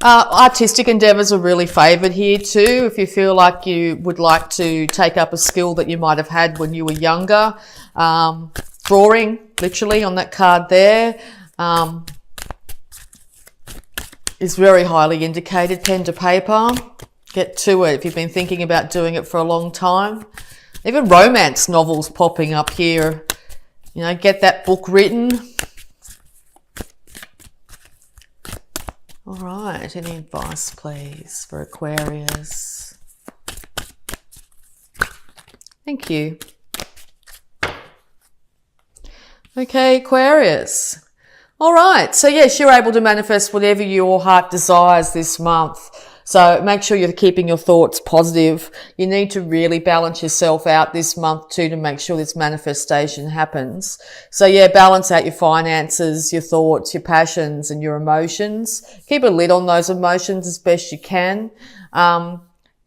Artistic endeavours are really favoured here too. If you feel like you would like to take up a skill that you might have had when you were younger. Drawing, literally, on that card there, is very highly indicated. Pen to paper. Get to it if you've been thinking about doing it for a long time. Even romance novels popping up here. You know, get that book written. All right, any advice, please, for Aquarius? Thank you. Okay, Aquarius. All right, so yes, you're able to manifest whatever your heart desires this month. So make sure you're keeping your thoughts positive. You need to really balance yourself out this month too to make sure this manifestation happens. So yeah, balance out your finances, your thoughts, your passions and your emotions. Keep a lid on those emotions as best you can.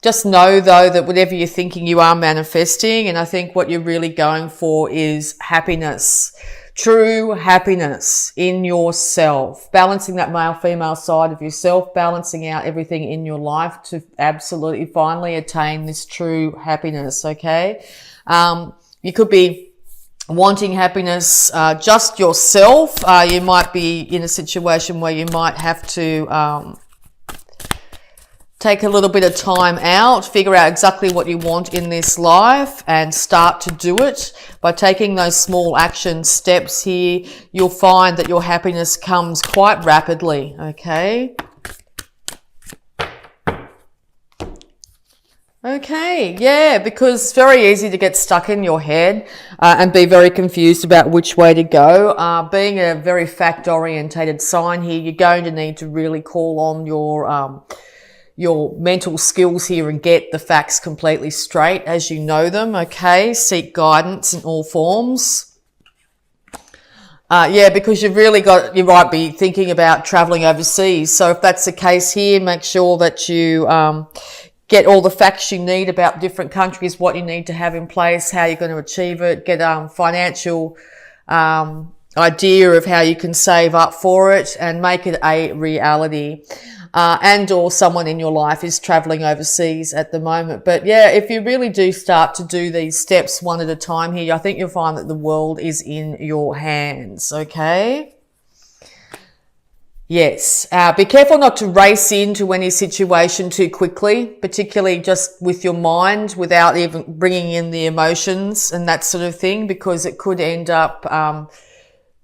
Just know though that whatever you're thinking, you are manifesting. And I think what you're really going for is happiness. True happiness in yourself, balancing that male-female side of yourself, balancing out everything in your life to absolutely finally attain this true happiness, okay? You could be wanting happiness just yourself. You might be in a situation where you might have to take a little bit of time out, figure out exactly what you want in this life and start to do it. By taking those small action steps here, you'll find that your happiness comes quite rapidly, okay? Okay, yeah, because it's very easy to get stuck in your head and be very confused about which way to go. Being a very fact-orientated sign here, you're going to need to really call on your mental skills here and get the facts completely straight as you know them, okay? Seek guidance in all forms. Yeah, because you might be thinking about traveling overseas. So if that's the case here, make sure that you get all the facts you need about different countries, what you need to have in place, how you're going to achieve it, get financial idea of how you can save up for it and make it a reality. And or someone in your life is traveling overseas at the moment. But yeah, if you really do start to do these steps one at a time here, I think you'll find that the world is in your hands, okay? Yes. Be careful not to race into any situation too quickly, particularly just with your mind without even bringing in the emotions and that sort of thing, because it could end up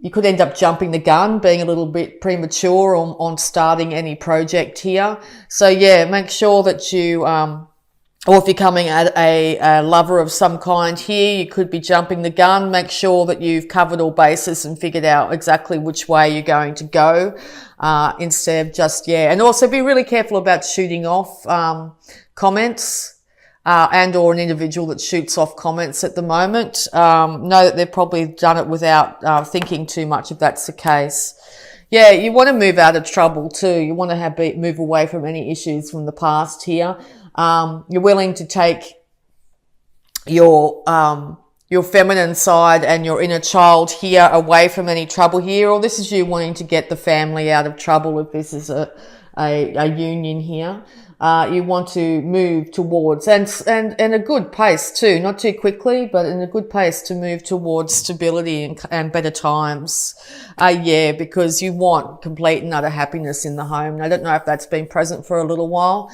you could end up jumping the gun, being a little bit premature on starting any project here. So yeah, make sure that you, or if you're coming at a lover of some kind here, you could be jumping the gun. Make sure that you've covered all bases and figured out exactly which way you're going to go, instead of just, yeah. And also be really careful about shooting off, comments. And or an individual that shoots off comments at the moment. Know that they've probably done it without thinking too much if that's the case. Yeah, you want to move out of trouble too. You want to move away from any issues from the past here. You're willing to take your feminine side and your inner child here away from any trouble here, or this is you wanting to get the family out of trouble if this is a union here. You want to move towards and a good pace too, not too quickly, but in a good pace to move towards stability and better times. Yeah, because you want complete and utter happiness in the home. And I don't know if that's been present for a little while.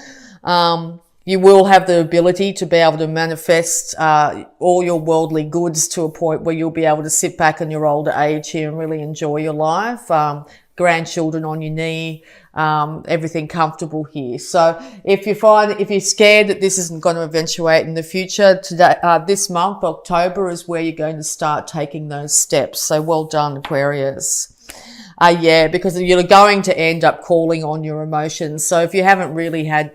You will have the ability to be able to manifest all your worldly goods to a point where you'll be able to sit back in your older age here and really enjoy your life. Grandchildren on your knee, everything comfortable here. So if you're scared that this isn't going to eventuate in the future, today, this month, October, is where you're going to start taking those steps. So well done, Aquarius. Yeah, because you're going to end up calling on your emotions. So if you haven't really had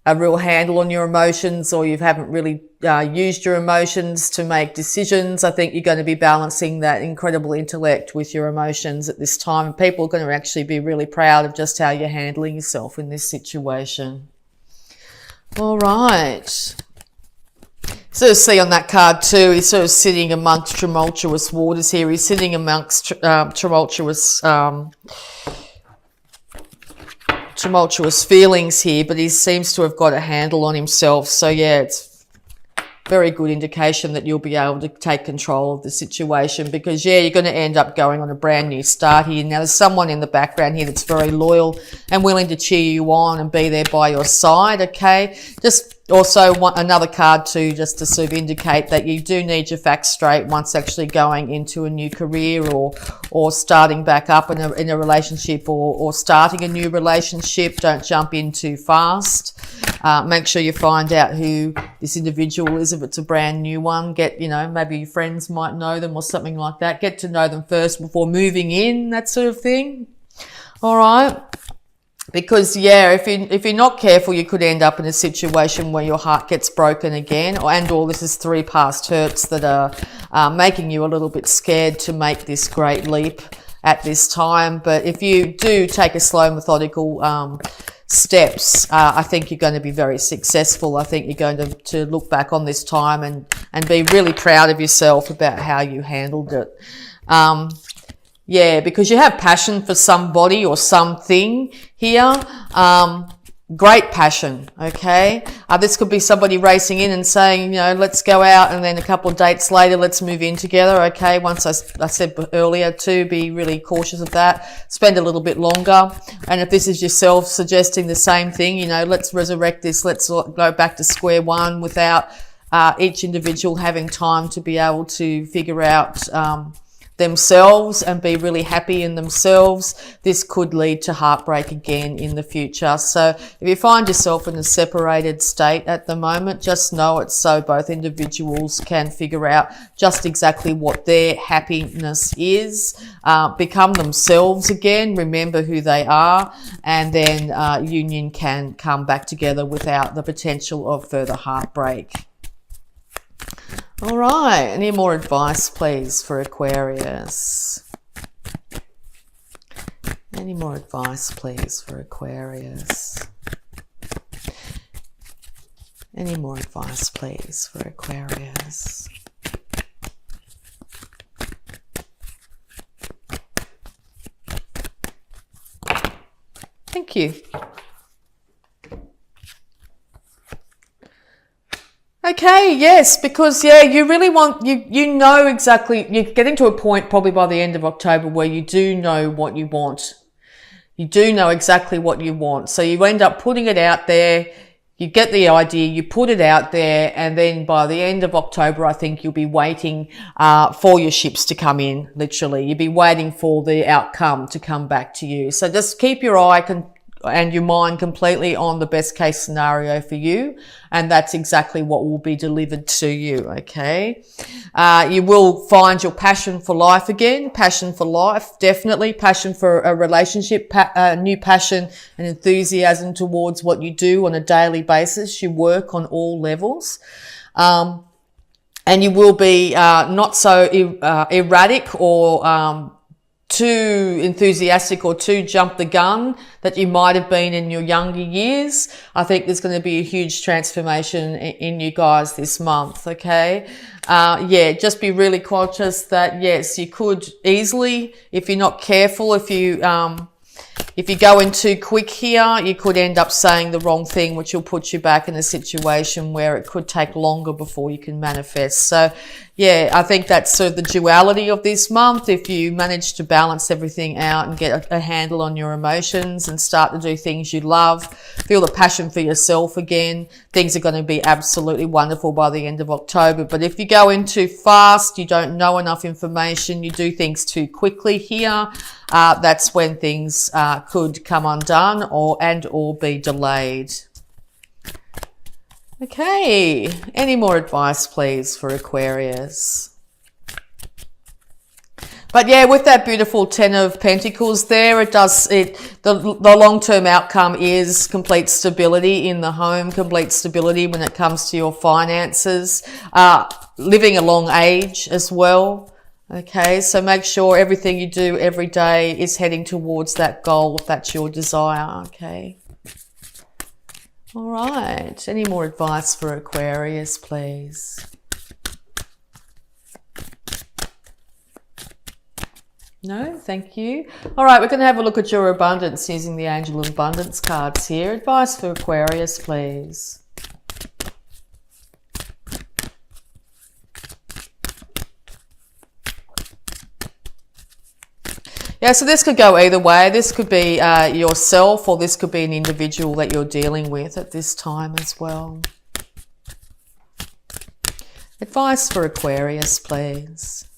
a real handle on your emotions, or you haven't really used your emotions to make decisions, I think you're going to be balancing that incredible intellect with your emotions at this time. And people are going to actually be really proud of just how you're handling yourself in this situation. All right. Sort of see on that card too, he's sort of sitting amongst tumultuous waters here. He's sitting amongst tumultuous tumultuous feelings here, but he seems to have got a handle on himself. So yeah, it's very good indication that you'll be able to take control of the situation, because yeah, you're going to end up going on a brand new start here. Now there's someone in the background here that's very loyal and willing to cheer you on and be there by your side. Okay, just also want another card too, just to sort of indicate that you do need your facts straight once actually going into a new career or starting back up in a relationship or starting a new relationship. Don't jump in too fast. Make sure you find out who this individual is if it's a brand new one. Get, you know, maybe your friends might know them or something like that. Get to know them first before moving in, that sort of thing. All right. Because yeah, if you're not careful, you could end up in a situation where your heart gets broken again, or this is 3 past hurts that are making you a little bit scared to make this great leap at this time. But if you do take a slow, methodical steps, I think you're going to be very successful. I think you're going to look back on this time and be really proud of yourself about how you handled it. Yeah, because you have passion for somebody or something here. Great passion, okay? This could be somebody racing in and saying, you know, let's go out, and then a couple of dates later, let's move in together, okay? Once I said earlier to be really cautious of that. Spend a little bit longer. And if this is yourself suggesting the same thing, you know, let's resurrect this, let's go back to square one without each individual having time to be able to figure out themselves and be really happy in themselves. This could lead to heartbreak again in the future. So if you find yourself in a separated state at the moment, just know it's so both individuals can figure out just exactly what their happiness is, become themselves again, remember who they are, and then union can come back together without the potential of further heartbreak. All right, any more advice, please, for Aquarius? Any more advice, please, for Aquarius? Any more advice, please, for Aquarius? Thank you. Okay, yes, because yeah, you really want, you know exactly, you're getting to a point probably by the end of October where you do know what you want. You do know exactly what you want. So you end up putting it out there, you get the idea, you put it out there, and then by the end of October, I think you'll be waiting for your ships to come in, literally. You'll be waiting for the outcome to come back to you. So just keep your eye and your mind completely on the best case scenario for you, and that's exactly what will be delivered to you. Okay, you will find your passion for life again. Passion for life, definitely. Passion for a relationship, new passion and enthusiasm towards what you do on a daily basis. You work on all levels, and you will be not so erratic or too enthusiastic or too jump the gun that you might have been in your younger years. I think there's going to be a huge transformation in you guys this month, okay? Yeah, just be really conscious that, yes, you could easily, if you're not careful, if you go in too quick here, you could end up saying the wrong thing, which will put you back in a situation where it could take longer before you can manifest. So, yeah, I think that's sort of the duality of this month. If you manage to balance everything out and get a handle on your emotions and start to do things you love, feel the passion for yourself again, things are going to be absolutely wonderful by the end of October. But if you go in too fast, you don't know enough information, you do things too quickly here, that's when things could come undone or be delayed. Okay, any more advice, please, for Aquarius? But yeah, with that beautiful 10 of Pentacles there, the long-term outcome is complete stability in the home, complete stability when it comes to your finances, living a long age as well. Okay, so make sure everything you do every day is heading towards that goal if that's your desire, okay? All right, any more advice for Aquarius, please? No, thank you. All right, we're going to have a look at your abundance using the Angel of Abundance cards here. Advice for Aquarius, please. Yeah, so this could go either way. This could be yourself, or this could be an individual that you're dealing with at this time as well. Advice for Aquarius, please.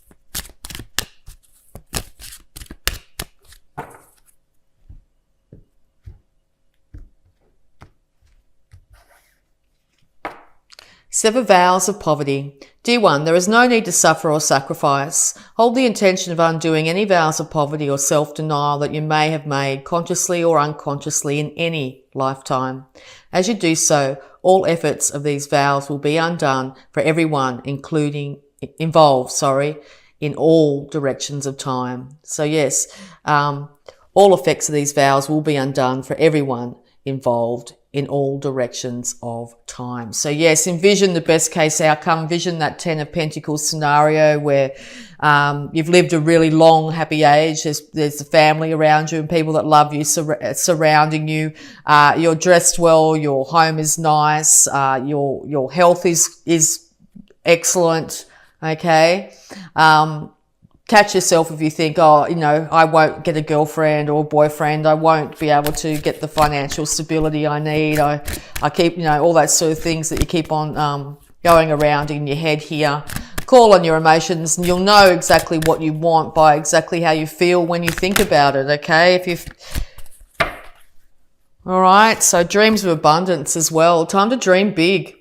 Sever vows of poverty. Dear one, there is no need to suffer or sacrifice. Hold the intention of undoing any vows of poverty or self-denial that you may have made consciously or unconsciously in any lifetime. As you do so, all efforts of these vows will be undone for everyone, involved, in all directions of time. So yes, all effects of these vows will be undone for everyone involved in all directions of time. So yes, envision the best case outcome. Envision that 10 of Pentacles scenario where you've lived a really long, happy age. There's a family around you and people that love you surrounding you. You're dressed well. Your home is nice. Your health is excellent. Okay. Catch yourself if you think, oh, I won't get a girlfriend or a boyfriend. I won't be able to get the financial stability I need. I keep, all that sort of things that you keep on going around in your head here. Call on your emotions and you'll know exactly what you want by exactly how you feel when you think about it, okay? All right, so dreams of abundance as well. Time to dream big.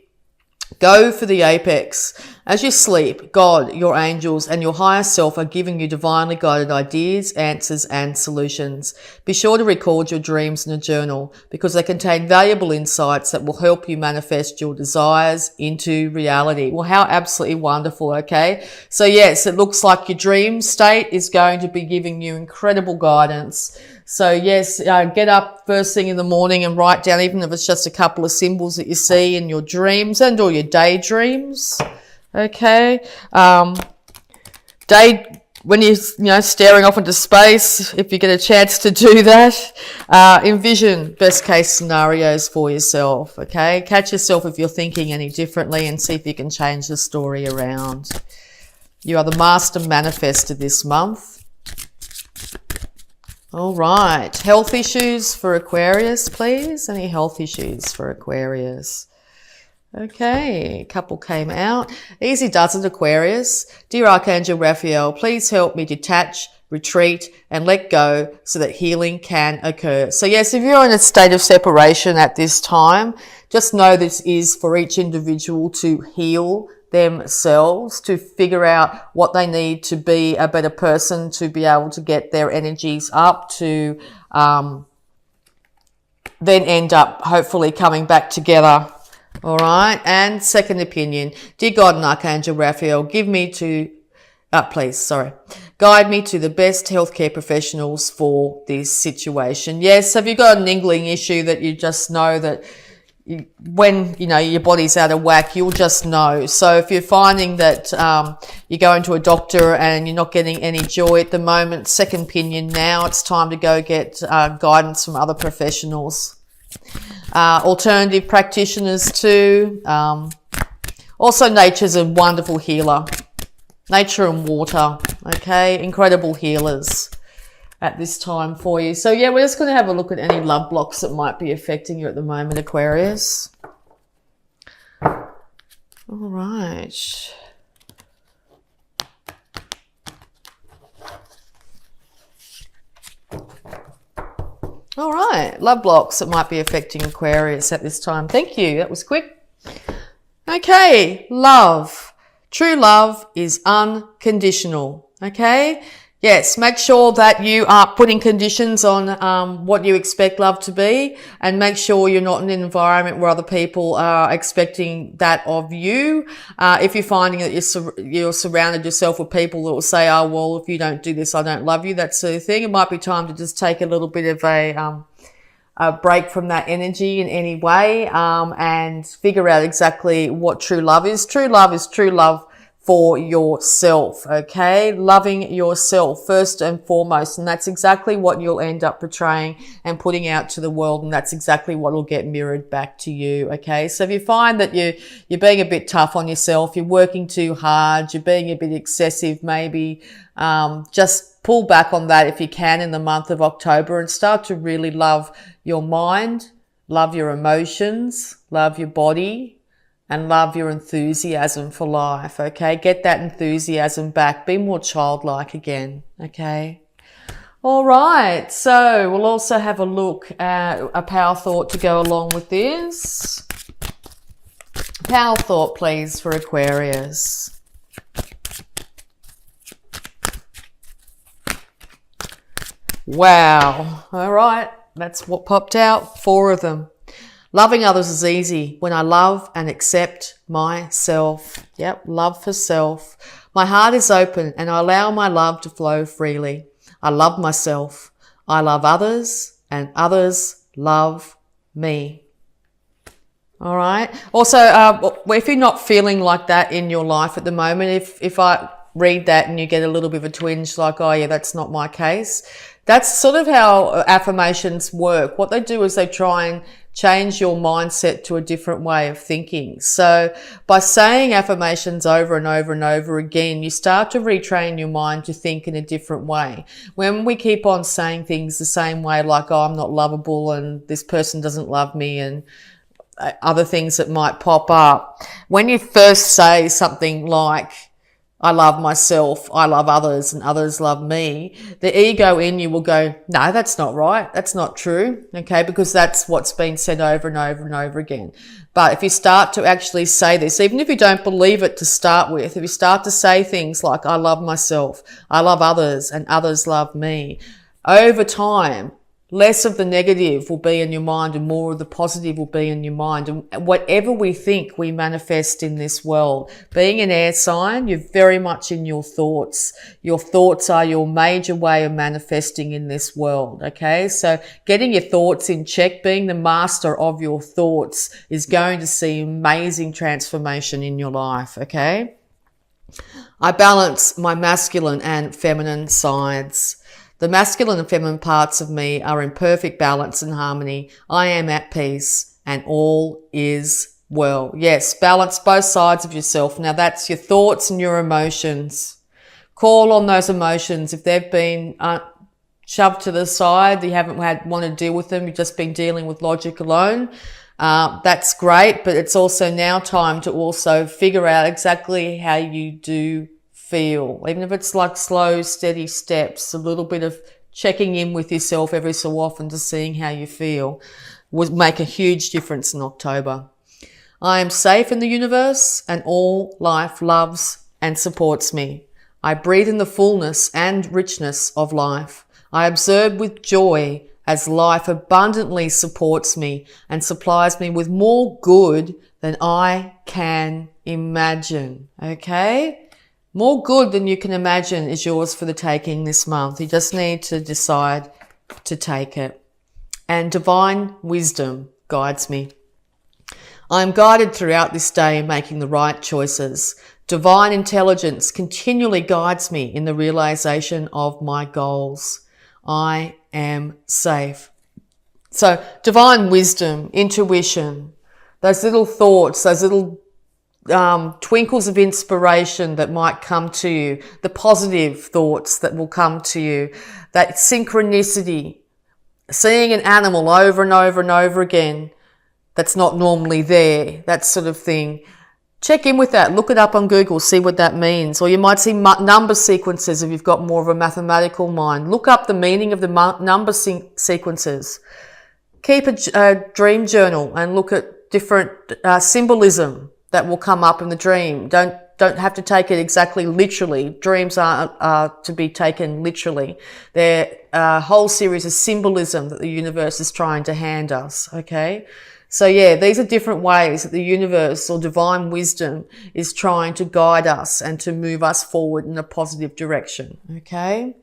Go for the apex. As you sleep, God, your angels, and your higher self are giving you divinely guided ideas, answers, and solutions. Be sure to record your dreams in a journal because they contain valuable insights that will help you manifest your desires into reality. Well, how absolutely wonderful, okay? So yes, it looks like your dream state is going to be giving you incredible guidance. So yes, get up first thing in the morning and write down, even if it's just a couple of symbols that you see in your dreams and or your daydreams. Okay. When you're staring off into space, if you get a chance to do that, envision best case scenarios for yourself. Okay. Catch yourself if you're thinking any differently and see if you can change the story around. You are the master manifestor this month. All right. Health issues for Aquarius, please. Any health issues for Aquarius? Okay, a couple came out. Easy does it, Aquarius. Dear Archangel Raphael, please help me detach, retreat, and let go so that healing can occur. So yes, if you're in a state of separation at this time, just know this is for each individual to heal themselves, to figure out what they need to be a better person, to be able to get their energies up, to then end up hopefully coming back together. All right. And second opinion. Dear God and Archangel Raphael, guide me to the best healthcare professionals for this situation. Yes. Have you got an niggling issue that you just know that when, your body's out of whack, you'll just know. So if you're finding that you're going to a doctor and you're not getting any joy at the moment, second opinion now, it's time to go get guidance from other professionals. Alternative practitioners too. Also nature's a wonderful healer. Nature and water, okay? Incredible healers at this time for you. So yeah, we're just going to have a look at any love blocks that might be affecting you at the moment, Aquarius. All right. All right, love blocks that might be affecting Aquarius at this time. Thank you, that was quick. Okay, love. True love is unconditional, okay? Yes, make sure that you are putting conditions on what you expect love to be, and make sure you're not in an environment where other people are expecting that of you. If you're finding that you're surrounded yourself with people that will say, oh, well, if you don't do this, I don't love you, that sort of thing, it might be time to just take a little bit of a break from that energy in any way, and figure out exactly what true love is. True love is true love for yourself, okay? Loving yourself first and foremost. And that's exactly what you'll end up portraying and putting out to the world. And that's exactly what will get mirrored back to you, okay? So if you find that you're being a bit tough on yourself, you're working too hard, you're being a bit excessive, maybe just pull back on that if you can in the month of October and start to really love your mind, love your emotions, love your body, and love your enthusiasm for life, okay? Get that enthusiasm back. Be more childlike again, okay? All right, so we'll also have a look at a power thought to go along with this. Power thought, please, for Aquarius. Wow. All right, that's what popped out. 4 of them. Loving others is easy when I love and accept myself. Yep, love for self. My heart is open and I allow my love to flow freely. I love myself. I love others and others love me. All right. Also, if you're not feeling like that in your life at the moment, if I read that and you get a little bit of a twinge like, oh yeah, that's not my case. That's sort of how affirmations work. What they do is they try and change your mindset to a different way of thinking. So by saying affirmations over and over and over again, you start to retrain your mind to think in a different way. When we keep on saying things the same way, like, oh, I'm not lovable and this person doesn't love me and other things that might pop up. When you first say something like, I love myself, I love others, and others love me, the ego in you will go, no, that's not right. That's not true. Okay. Because that's what's been said over and over and over again. But if you start to actually say this, even if you don't believe it to start with, if you start to say things like, I love myself, I love others, and others love me, over time, less of the negative will be in your mind and more of the positive will be in your mind. And whatever we think, we manifest in this world. Being an air sign, you're very much in your thoughts. Your thoughts are your major way of manifesting in this world, okay? So getting your thoughts in check, being the master of your thoughts is going to see amazing transformation in your life, okay? I balance my masculine and feminine sides. The masculine and feminine parts of me are in perfect balance and harmony. I am at peace and all is well. Yes, balance both sides of yourself. Now that's your thoughts and your emotions. Call on those emotions. If they've been shoved to the side, you haven't want to deal with them, you've just been dealing with logic alone, that's great, but it's also now time to also figure out exactly how you do feel, even if it's like slow, steady steps, a little bit of checking in with yourself every so often to seeing how you feel would make a huge difference in October. I am safe in the universe and all life loves and supports me. I breathe in the fullness and richness of life. I observe with joy as life abundantly supports me and supplies me with more good than I can imagine. Okay? More good than you can imagine is yours for the taking this month. You just need to decide to take it. And divine wisdom guides me. I am guided throughout this day in making the right choices. Divine intelligence continually guides me in the realization of my goals. I am safe. So divine wisdom, intuition, those little thoughts, those little twinkles of inspiration that might come to you, the positive thoughts that will come to you, that synchronicity, seeing an animal over and over and over again that's not normally there, that sort of thing. Check in with that. Look it up on Google, see what that means. Or you might see number sequences if you've got more of a mathematical mind. Look up the meaning of the number sequences. Keep a dream journal and look at different symbolism that will come up in the dream. Don't have to take it exactly literally. Dreams are to be taken literally. They're a whole series of symbolism that the universe is trying to hand us, okay? So yeah, these are different ways that the universe or divine wisdom is trying to guide us and to move us forward in a positive direction, okay?